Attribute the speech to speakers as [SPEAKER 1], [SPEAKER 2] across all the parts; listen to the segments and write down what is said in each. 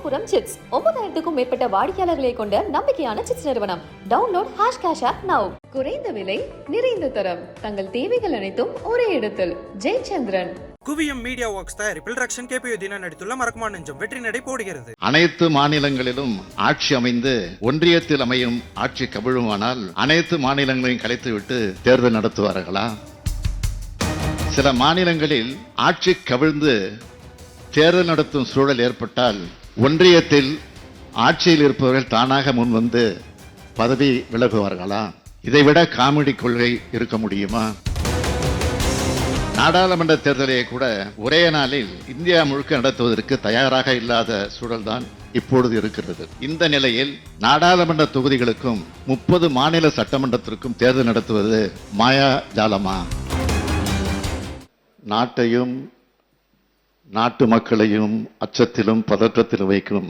[SPEAKER 1] கோபுரம் சிட்ஸ் 9000க்கும் மேற்பட்ட வாடிக்கையாளர்களை கொண்ட நம்பிக்கையான சிட்ஸ் நிறுவனம். Download #cash app now. குறைந்த விலை நிறைந்த தரம் தங்கள் தேவைகள் அனைத்தும் ஒரே இடத்தில். ஜெயச்சந்திரன்.
[SPEAKER 2] குவியம் மீடியா ஒர்க்ஸ் தயாரிப்பில் ரக்ஷன் கேபியோ தின நடித்துள்ள மறக்குமா நெஞ்சம் வெற்றி நடை போடுகிறது.
[SPEAKER 3] அனைத்து மாநிலங்களிலும் ஆட்சி அமைந்து ஒன்றியத்தில் அமையும் ஆட்சி கவிழுமானால் அனைத்து மாநிலங்களையும் கலைத்துவிட்டு தேர்தல் நடத்துவார்களா? சில மாநிலங்களில் ஆட்சி கவிழ்ந்து தேர்தல் நடத்தும் சூழல் ஏற்பட்டால் ஒன்றியத்தில் ஆட்சியில் இருப்பவர்கள் தானாக முன்வந்து பதவி விலகுவார்களா? இதைவிட காமெடி கொள்கை இருக்க முடியுமா? நாடாளுமன்ற தேர்தலை கூட ஒரே நாளில் இந்தியா முழுக்க நடத்துவதற்கு தயாராக இல்லாத சூழல்தான் இப்பொழுது இருக்கிறது. இந்த நிலையில் நாடாளுமன்ற தொகுதிகளுக்கும் 30 மாநில சட்டமன்றத்திற்கும் தேர்தல் நடத்துவது மாயா ஜாலமா? நாட்டையும் நாட்டு மக்களையும் அச்சத்திலும் பதற்றத்திலும் வைக்கும்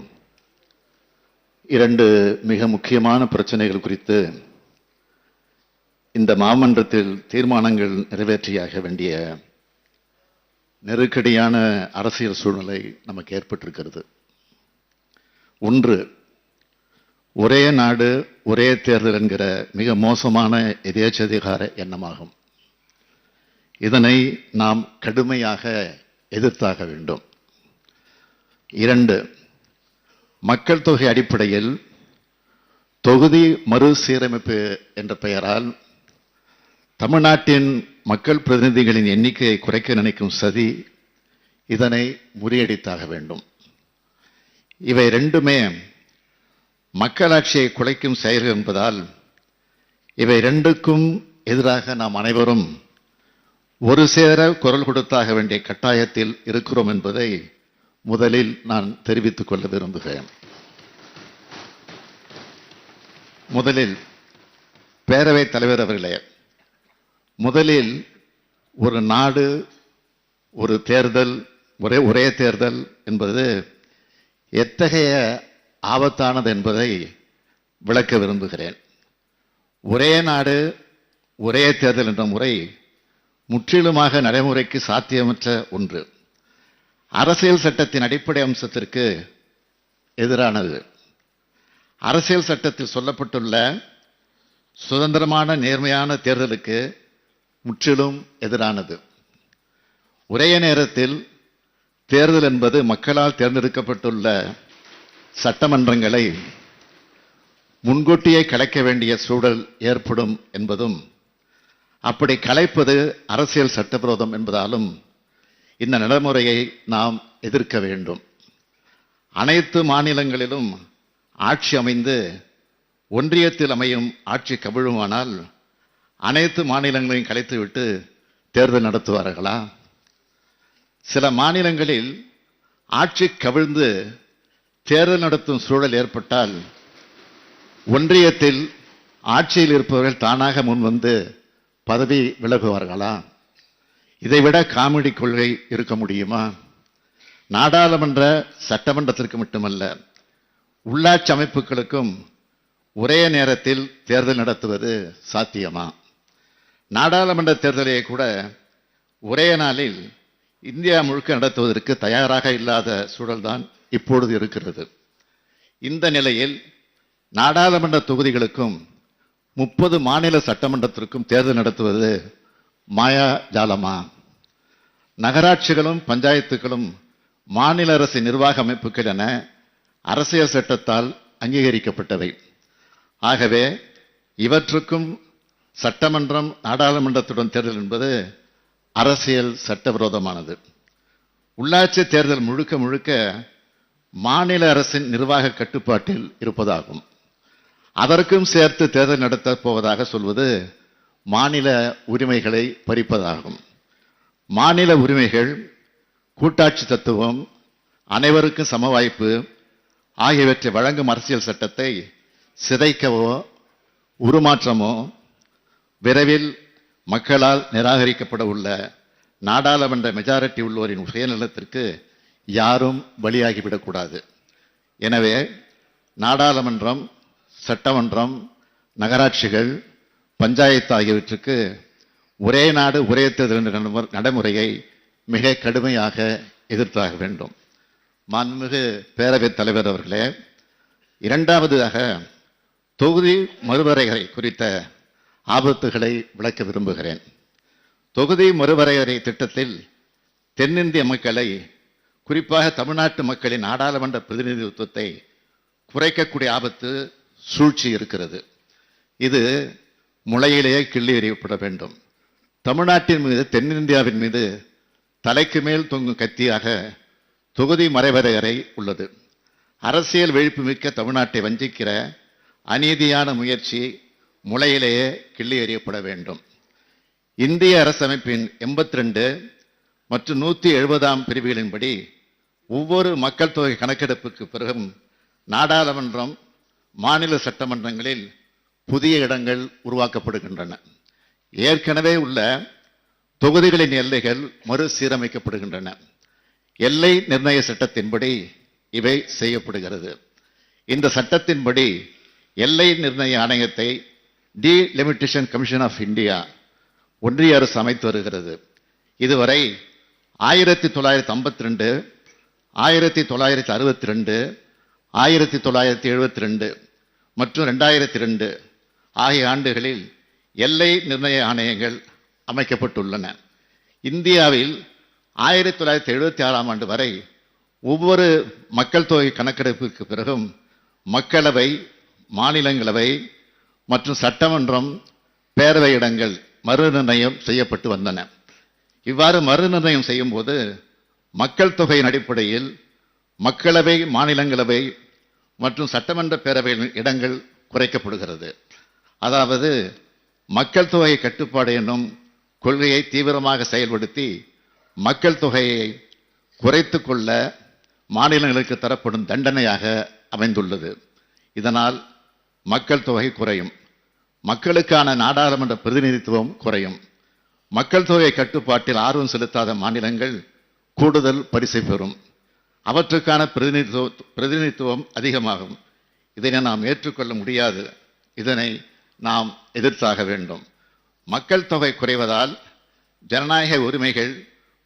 [SPEAKER 3] 2 மிக முக்கியமான பிரச்சனைகள் குறித்து இந்த மாமன்றத்தில் தீர்மானங்கள் நிறைவேற்றியாக வேண்டிய நெருக்கடியான அரசியல் சூழ்நிலை நமக்கு ஏற்பட்டிருக்கிறது. 1, ஒரே நாடு ஒரே தேர்தல் என்கிற மிக மோசமான எதேச்சதிகார எண்ணமாகும். இதனை நாம் கடுமையாக எதிர்த்தாக வேண்டும். 2, மக்கள் தொகை அடிப்படையில் தொகுதி மறுசீரமைப்பு என்ற பெயரால் தமிழ்நாட்டின் மக்கள் பிரதிநிதிகளின் எண்ணிக்கையை குறைக்க நினைக்கும் சதி, இதனை முறியடித்தாக வேண்டும். இவை 2மே மக்களாட்சியை குலைக்கும் செயல்கள் என்பதால் இவை 2க்கும் எதிராக நாம் அனைவரும் ஒரு சேர குரல் கொடுத்தாக வேண்டிய கட்டாயத்தில் இருக்கிறோம் என்பதை முதலில் நான் தெரிவித்துக் கொள்ள விரும்புகிறேன். முதலில் பேரவைத் தலைவர் அவர்களே, முதலில் ஒரு நாடு ஒரு தேர்தல் ஒரே தேர்தல் என்பது எத்தகைய ஆபத்தானது என்பதை விளக்க விரும்புகிறேன். ஒரே நாடு ஒரே தேர்தல் என்ற முறை முற்றிலுமாக நடைமுறைக்கு சாத்தியமற்ற ஒன்று. அரசியல் சட்டத்தின் அடிப்படை அம்சத்திற்கு எதிரானது. அரசியல் சட்டத்தில் சொல்லப்பட்டுள்ள சுதந்திரமான நேர்மையான தேர்தலுக்கு முற்றிலும் எதிரானது. ஒரே நேரத்தில் தேர்தல் என்பது மக்களால் தேர்ந்தெடுக்கப்பட்டுள்ள சட்டமன்றங்களை முன்கூட்டியே கலைக்க வேண்டிய சூழல் ஏற்படும் என்பதும், அப்படி கலைப்பது அரசியல் சட்டவிரோதம் என்பதாலும் இந்த நடைமுறையை நாம் எதிர்க்க வேண்டும். அனைத்து மாநிலங்களிலும் ஆட்சி அமைந்து ஒன்றியத்தில் அமையும் ஆட்சி கவிழுமானால் அனைத்து மாநிலங்களையும் கலைத்துவிட்டு தேர்தல் நடத்துவார்களா? சில மாநிலங்களில் ஆட்சி கவிழ்ந்து தேர்தல் நடத்தும் சூழல் ஏற்பட்டால் ஒன்றியத்தில் ஆட்சியில் இருப்பவர்கள் தானாக முன்வந்து பதவி விலகுவார்களா? இதைவிட காமெடி கொள்கை இருக்க முடியுமா? நாடாளுமன்ற சட்டமன்றத்திற்கு மட்டுமல்ல, உள்ளாட்சி அமைப்புகளுக்கும் ஒரே நேரத்தில் தேர்தல் நடத்துவது சாத்தியமா? நாடாளுமன்ற தேர்தலை கூட ஒரே நாளில் இந்தியா முழுக்க நடத்துவதற்கு தயாராக இல்லாத சூழல்தான் இப்பொழுது இருக்கிறது. இந்த நிலையில் நாடாளுமன்ற தொகுதிகளுக்கும் 30 மாநில சட்டமன்றத்திற்கும் தேர்தல் நடத்துவது மாயா ஜாலமா? நகராட்சிகளும் பஞ்சாயத்துகளும் மாநில அரசின் நிர்வாக அமைப்புகள் என அரசியல் சட்டத்தால் அங்கீகரிக்கப்பட்டவை. ஆகவே இவற்றுக்கும் சட்டமன்றம் நாடாளுமன்றத்துடன் தேர்தல் என்பது அரசியல் சட்டவிரோதமானது. உள்ளாட்சி தேர்தல் முழுக்க முழுக்க மாநில அரசின் நிர்வாக கட்டுப்பாட்டில் இருப்பதாகும். அதற்கும் சேர்த்து தேர்தல் நடத்தப் போவதாக சொல்வது மாநில உரிமைகளை பறிப்பதாகும். மாநில உரிமைகள், கூட்டாட்சி தத்துவம், அனைவருக்கும் சம வாய்ப்பு ஆகியவற்றை வழங்கும் அரசியல் சட்டத்தை சிதைக்கவோ உருமாற்றமோ விரைவில் மக்களால் நிராகரிக்கப்பட உள்ள நாடாளுமன்ற மெஜாரிட்டி உள்ளோரின் சுயநலத்திற்கு யாரும் பலியாகிவிடக்கூடாது. எனவே நாடாளுமன்றம், சட்டமன்றம், நகராட்சிகள், பஞ்சாயத்து ஆகியவற்றுக்கு ஒரே நாடு ஒரே தேர்தல் என்ற நடைமுறையை மிக கடுமையாக எதிர்த்தாக வேண்டும். மாண்புமிகு பேரவைத் தலைவர் அவர்களே, இரண்டாவதாக தொகுதி மறுவரையறை குறித்த ஆபத்துகளை விளக்க விரும்புகிறேன். தொகுதி மறுவரையறை திட்டத்தில் தென்னிந்திய மக்களை, குறிப்பாக தமிழ்நாட்டு மக்களின் நாடாளுமன்ற பிரதிநிதித்துவத்தை குறைக்கக்கூடிய ஆபத்து, சூழ்ச்சி இருக்கிறது. இது முளையிலேயே கிள்ளி எறியப்பட வேண்டும். தமிழ்நாட்டின் மீது, தென்னிந்தியாவின் மீது தலைக்கு மேல் தொங்கும் கத்தியாக தொகுதி மறுவரையறை உள்ளது. அரசியல் விழிப்புமிக்க தமிழ்நாட்டை வஞ்சிக்கிற அநீதியான முயற்சி முளையிலேயே கிள்ளி எறியப்பட வேண்டும். இந்திய அரசமைப்பின் 82 மற்றும் 170 பிரிவுகளின்படி ஒவ்வொரு மக்கள் தொகை கணக்கெடுப்புக்கு பிறகும் நாடாளுமன்றம், மாநில சட்டமன்றங்களில் புதிய இடங்கள் உருவாக்கப்படுகின்றன. ஏற்கனவே உள்ள தொகுதிகளின் எல்லைகள் மறுசீரமைக்கப்படுகின்றன. எல்லை நிர்ணய சட்டத்தின்படி இவை செய்யப்படுகிறது. இந்த சட்டத்தின்படி எல்லை நிர்ணய ஆணையத்தை டீலிமிட்டேஷன் கமிஷன் ஆஃப் இந்தியா ஒன்றிய அரசு அமைத்து வருகிறது. இதுவரை 1952, 1962, 1972 மற்றும் 2002 ஆகிய ஆண்டுகளில் எல்லை நிர்ணய ஆணையங்கள் அமைக்கப்பட்டுள்ளன. இந்தியாவில் 1976 ஆண்டு வரை ஒவ்வொரு மக்கள் தொகை கணக்கெடுப்பிற்கு பிறகும் மக்களவை, மாநிலங்களவை மற்றும் சட்டமன்றம், பேரவை இடங்கள் மறுநிர்ணயம் செய்யப்பட்டு வந்தன. இவ்வாறு மறுநிர்ணயம் செய்யும் போது மக்கள் தொகையின் அடிப்படையில் மக்களவை, மாநிலங்களவை மற்றும் சட்டமன்ற பேரவை இடங்கள் குறைக்கப்படுகிறது. அதாவது மக்கள் தொகை கட்டுப்பாடு என்னும் கொள்கையை தீவிரமாக செயல்படுத்தி மக்கள் தொகையை குறைத்து கொள்ள மாநிலங்களுக்கு தரப்படும் தண்டனையாக அமைந்துள்ளது. இதனால் மக்கள் தொகை குறையும், மக்களுக்கான நாடாளுமன்ற பிரதிநிதித்துவம் குறையும். மக்கள் தொகை கட்டுப்பாட்டில் ஆர்வம் செலுத்தாத மாநிலங்கள் கூடுதல் பரிசை பெறும். அவற்றுக்கான பிரதிநிதித்துவம் அதிகமாகும். இதனை நாம் ஏற்றுக்கொள்ள முடியாது. இதனை நாம் எதிர்த்தாக வேண்டும். மக்கள் தொகை குறைவதால் ஜனநாயக உரிமைகள்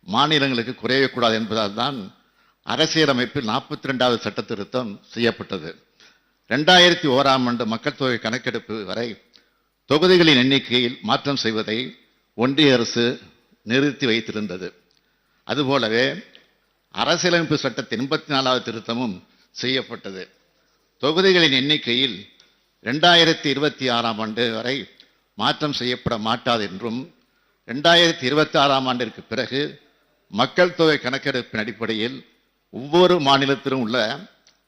[SPEAKER 3] மாநிலங்களுக்கு குறையக்கூடாது என்பதால் தான் அரசியலமைப்பில் 42வது சட்ட திருத்தம் செய்யப்பட்டது. 2001 ஆண்டு மக்கள் தொகை கணக்கெடுப்பு வரை தொகுதிகளின் எண்ணிக்கையில் மாற்றம் செய்வதை ஒன்றிய அரசு நிறுத்தி வைத்திருந்தது. அதுபோலவே அரசியலமைப்பு சட்டத்தின் 84வது திருத்தமும் செய்யப்பட்டது. தொகுதிகளின் எண்ணிக்கையில் 2026 ஆண்டு வரை மாற்றம் செய்யப்பட மாட்டாது என்றும் 2026 ஆண்டிற்கு பிறகு மக்கள் தொகை கணக்கெடுப்பின் அடிப்படையில் ஒவ்வொரு மாநிலத்திலும் உள்ள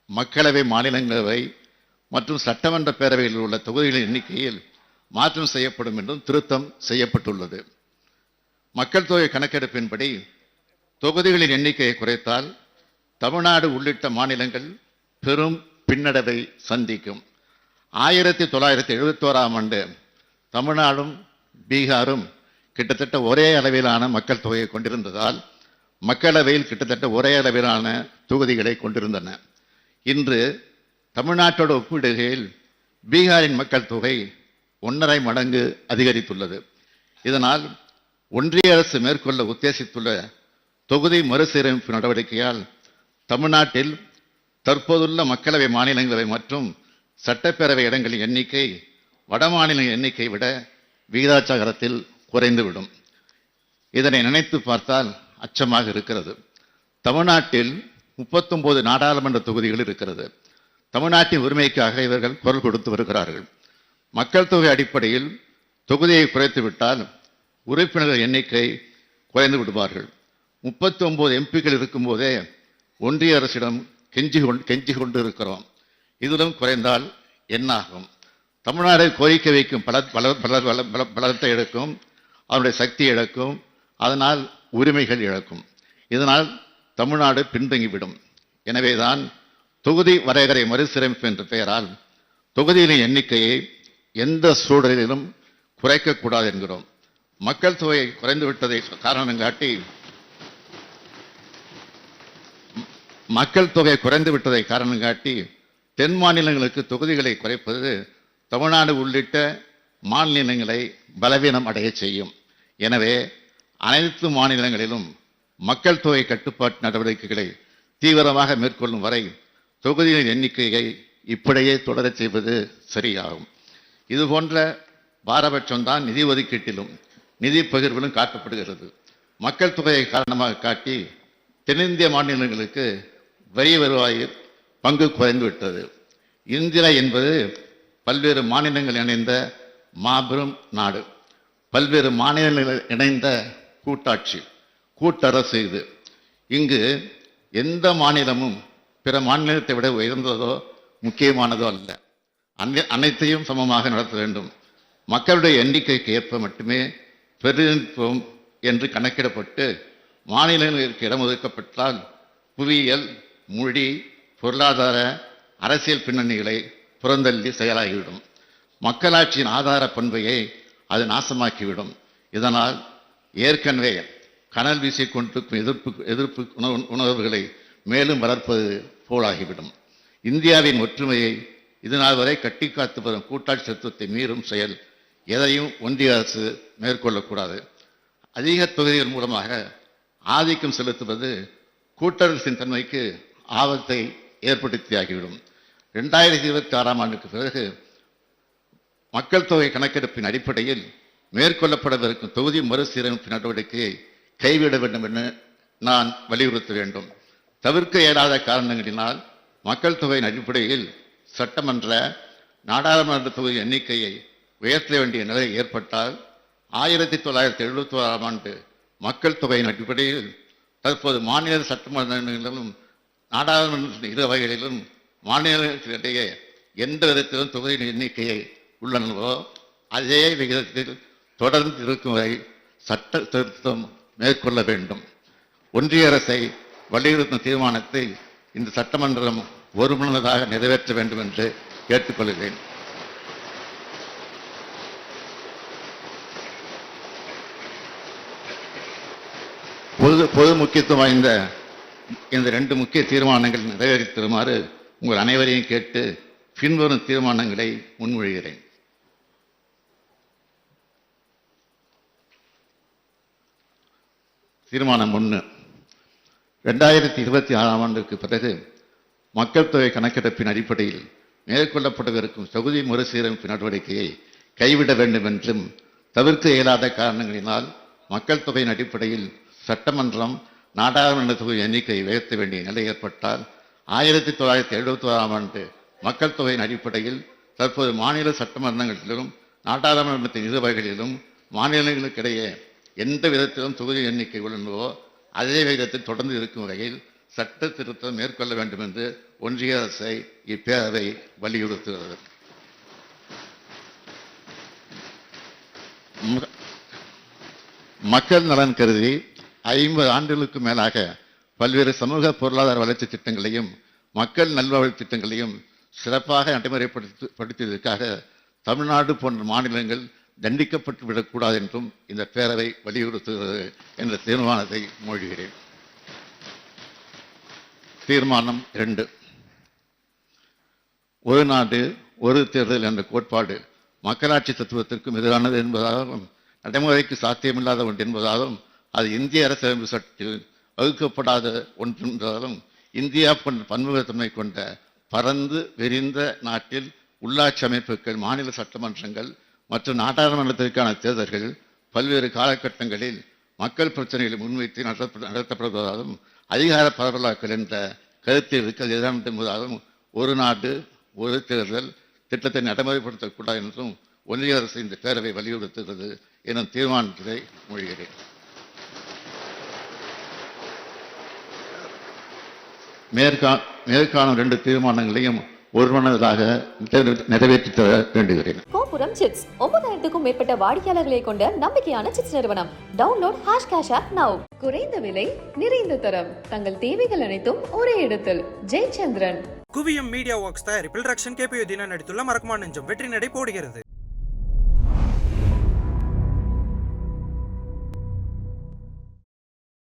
[SPEAKER 3] மக்களவை, மாநிலங்களவை மற்றும் சட்டமன்ற பேரவையில் உள்ள தொகுதிகளின் எண்ணிக்கையில் மாற்றம் செய்யப்படும் என்றும் திருத்தம் செய்யப்பட்டுள்ளது. மக்கள் தொகை கணக்கெடுப்பின்படி தொகுதிகளின் எண்ணிக்கையை குறைத்தால் தமிழ்நாடு உள்ளிட்ட மாநிலங்கள் பெரும் பின்னடைவை சந்திக்கும். 1971 ஆண்டு தமிழ்நாடும் பீகாரும் கிட்டத்தட்ட ஒரே அளவிலான மக்கள் தொகையை கொண்டிருந்ததால் மக்களவையில் கிட்டத்தட்ட ஒரே அளவிலான தொகுதிகளை கொண்டிருந்தன. இன்று தமிழ்நாட்டோடு ஒப்பிடுகையில் பீகாரின் மக்கள் தொகை 1.5 மடங்கு அதிகரித்துள்ளது. இதனால் ஒன்றிய அரசு மேற்கொள்ள உத்தேசித்துள்ள தொகுதி மறுசீரமைப்பு நடவடிக்கையால் தமிழ்நாட்டில் தற்போதுள்ள மக்களவை, மாநிலங்களவை மற்றும் சட்டப்பேரவை இடங்களின் எண்ணிக்கை வட மாநில எண்ணிக்கை விட விகிதாச்சாரத்தில் குறைந்துவிடும். இதனை நினைத்து பார்த்தால் அச்சமாக இருக்கிறது. தமிழ்நாட்டில் 39 நாடாளுமன்ற தொகுதிகள் இருக்கிறது. தமிழ்நாட்டின் உரிமைக்காக இவர்கள் குரல் கொடுத்து வருகிறார்கள். மக்கள் தொகை அடிப்படையில் தொகுதியை குறைத்துவிட்டால் உறுப்பினர்கள் எண்ணிக்கை குறைந்து விடுவார்கள். 39 எம்பிக்கள் இருக்கும்போதே ஒன்றிய அரசிடம் கெஞ்சி கொண்டு இருக்கிறோம். இதிலும் குறைந்தால் என்னாகும்? தமிழ்நாடு கோரிக்கை வைக்கும் பலத்தை இழக்கும், அவருடைய சக்தி இழக்கும், அதனால் உரிமைகள் இழக்கும். இதனால் தமிழ்நாடு பின்தங்கிவிடும். எனவேதான் தொகுதி வரையறை மறுசீரமைப்பு என்ற பெயரால் தொகுதிகளின் எண்ணிக்கையை எந்த சூழலிலும் குறைக்கக்கூடாது என்கிறோம். மக்கள் தொகை குறைந்துவிட்டதை காரணம் காட்டி தென் மாநிலங்களுக்கு தொகுதிகளை குறைப்பது தமிழ்நாடு உள்ளிட்ட மாநிலங்களை பலவீனம் அடைய செய்யும். எனவே அனைத்து மாநிலங்களிலும் மக்கள் தொகை கட்டுப்பாட்டு நடவடிக்கைகளை தீவிரமாக மேற்கொள்ளும் வரை தொகுதிகளின் எண்ணிக்கையை இப்படியே தொடரச் செய்வது சரியாகும். இது போன்ற பாரபட்சம்தான் நிதி ஒதுக்கீட்டிலும் நிதி பகிர்விலும் காட்டப்படுகிறது. மக்கள் தொகையை காரணமாக காட்டி தென்னிந்திய மாநிலங்களுக்கு வரி வருவாயில் பங்கு குறைந்து விட்டது. இந்தியா என்பது பல்வேறு மாநிலங்கள் இணைந்த மாபெரும் நாடு. பல்வேறு மாநிலங்கள் இணைந்த கூட்டாட்சி, கூட்டரசு இது. இங்கு எந்த மாநிலமும் பிற மாநிலத்தை விட உயர்ந்ததோ முக்கியமானதோ அல்ல. அனைத்தையும் சமமாக நடத்த வேண்டும். மக்களுடைய எண்ணிக்கைக்கு ஏற்ப மட்டுமே பிரதிநிதித்துவம் என்று கணக்கிடப்பட்டு மாநிலங்களுக்கு இடம் ஒதுக்கப்பட்டால் புவியியல், மொழி, பொருளாதார, அரசியல் பின்னணிகளை புறந்தள்ளி செயலாகிவிடும். மக்களாட்சியின் ஆதார பண்பையை அது நாசமாக்கிவிடும். இதனால் ஏற்கனவே கனல் வீசிக் கொண்டிருக்கும் எதிர்ப்பு உணர்வுகளை மேலும் வளர்ப்பது போலாகிவிடும். இந்தியாவின் ஒற்றுமையை இதனால் வரை கட்டி காத்து வரும் கூட்டாட்சி தத்துவத்தை மீறும் செயல் எதையும் ஒன்றிய அரசு மேற்கொள்ளக்கூடாது. அதிக தொகுதிகள் மூலமாக ஆதிக்கம் செலுத்துவது கூட்டரசின் தன்மைக்கு ஆபத்தை ஏற்படுத்தியாகிவிடும். 2026 ஆண்டுக்கு பிறகு மக்கள் தொகை கணக்கெடுப்பின் அடிப்படையில் மேற்கொள்ளப்படவிருக்கும் தொகுதி மறுசீரமைப்பு நடவடிக்கையை கைவிட வேண்டும் என நான் வலியுறுத்த வேண்டும். தவிர்க்க இயலாத காரணங்களினால் மக்கள் தொகையின் அடிப்படையில் சட்டமன்ற, நாடாளுமன்ற தொகுதி எண்ணிக்கையை உயர்த்த வேண்டிய நிலை ஏற்பட்டால் 1971 ஆண்டு மக்கள் தொகையின் அடிப்படையில் தற்போது மாநில சட்டமன்றங்களிலும் நாடாளுமன்ற இரு வகைகளிலும் மாநிலங்களிடையே எந்த விதத்திலும் தொகுதியின் எண்ணிக்கையை உள்ளனவோ அதே விகிதத்தில் தொடர்ந்து இருக்கும் வரை சட்ட திருத்தம் மேற்கொள்ள வேண்டும். ஒன்றிய அரசை வலியுறுத்தும் தீர்மானத்தை இந்த சட்டமன்றம் ஒருமனதாக நிறைவேற்ற வேண்டும் என்று கேட்டுக்கொள்கிறேன். பொது முக்கியத்துவம் வாய்ந்த இந்த 2 முக்கிய தீர்மானங்கள் நிறைவேற்றித்தருமாறு உங்கள் அனைவரையும் கேட்டு பின்வரும் தீர்மானங்களை முன்மொழிகிறேன். தீர்மானம் 1. 2026 ஆண்டுக்கு பிறகு மக்கள் தொகை கணக்கெடுப்பின் அடிப்படையில் மேற்கொள்ளப்படவிருக்கும் தொகுதி மறுசீரமைப்பு நடவடிக்கையை கைவிட வேண்டும் என்றும், தவிர்க்க இயலாத காரணங்களினால் மக்கள் தொகையின் அடிப்படையில் சட்டமன்றம், நாடாளுமன்ற தொகுதி எண்ணிக்கையை உயர்த்த வேண்டிய நிலை ஏற்பட்டால் 1971 ஆண்டு மக்கள் தொகையின் அடிப்படையில் தற்போது மாநில சட்டமன்றங்களிலும் நாடாளுமன்றத்தின் இரு வகைகளிலும் மாநிலங்களுக்கிடையே எந்த விதத்திலும் தொகுதி எண்ணிக்கை உள்ளனவோ அதே விதத்தில் தொடர்ந்து இருக்கும் வகையில் சட்ட திருத்தம் மேற்கொள்ள வேண்டும் என்று ஒன்றிய அரசை இப்பேரவை வலியுறுத்துகிறது. மக்கள் நலன் கருதி 50 ஆண்டுகளுக்கு மேலாக பல்வேறு சமூக பொருளாதார வளர்ச்சி திட்டங்களையும் மக்கள் நல்வாழ்வு திட்டங்களையும் சிறப்பாக நடைமுறைப்படுத்தியதற்காக தமிழ்நாடு போன்ற மாநிலங்கள் தண்டிக்கப்பட்டு விடக்கூடாது என்றும் இந்த பேரவை வலியுறுத்துகிறது என்ற தீர்மானத்தை மொழிகிறேன். தீர்மானம் 2. ஒரு நாடு ஒரு தேர்தல் என்ற கோட்பாடு மக்களாட்சி தத்துவத்திற்கும் எதிரானது என்பதாலும் நடைமுறைக்கு சாத்தியமில்லாத ஒன்று என்பதாலும் அது இந்திய அரசியலமைப்பு சட்டத்தில் வகுக்கப்படாத ஒன்று என்பதாலும் இந்தியா போன்ற பன்முகத்தன்மை கொண்ட பரந்து விரிந்த நாட்டில் உள்ளாட்சி அமைப்புகள், மாநில சட்டமன்றங்கள் மற்றும் நாடாளுமன்றத்திற்கான தேர்தல்கள் பல்வேறு காலகட்டங்களில் மக்கள் பிரச்சனைகளை முன்வைத்து நடத்தப்படுவதாலும் அதிகார பரவலாக்கல் என்ற கருத்தில் இருக்க எதிரானது என்பதாலும் ஒரு நாடு ஒரு தேர்தல் திட்டத்தை நடைமுறைப்படுத்தக்கூடாது என்றும் ஒன்றிய அரசு இந்த பேரவை வலியுறுத்துகிறது எனும் தீர்மானத்தை மொழிகிறேன். மேற்காணும் 2 தீர்மானங்களையும் ஒருமனதாக நிறைவேற்றி தர வேண்டுகிறேன்.
[SPEAKER 1] கோபுரம் சிட்ஸ் 9000க்கும் மேற்பட்ட வாடிக்கையாளர்களை கொண்ட நம்பிக்கையான சிட்ஸ் நிறுவனம். Download #cash app now. குறைந்த விலை, நிறைந்த தரம், தங்கள் தேவைகள் அனைத்தும் ஒரே இடத்தில். ஜெயச்சந்திரன்.
[SPEAKER 2] குவியம் மீடியா ஒர்க்ஸ் தயாரிப்பில் ரக்ஷன் கேபிஓ தினா நடித்துள்ள மறக்குமா நெஞ்சம் வெற்றி நடை போடுகிறது.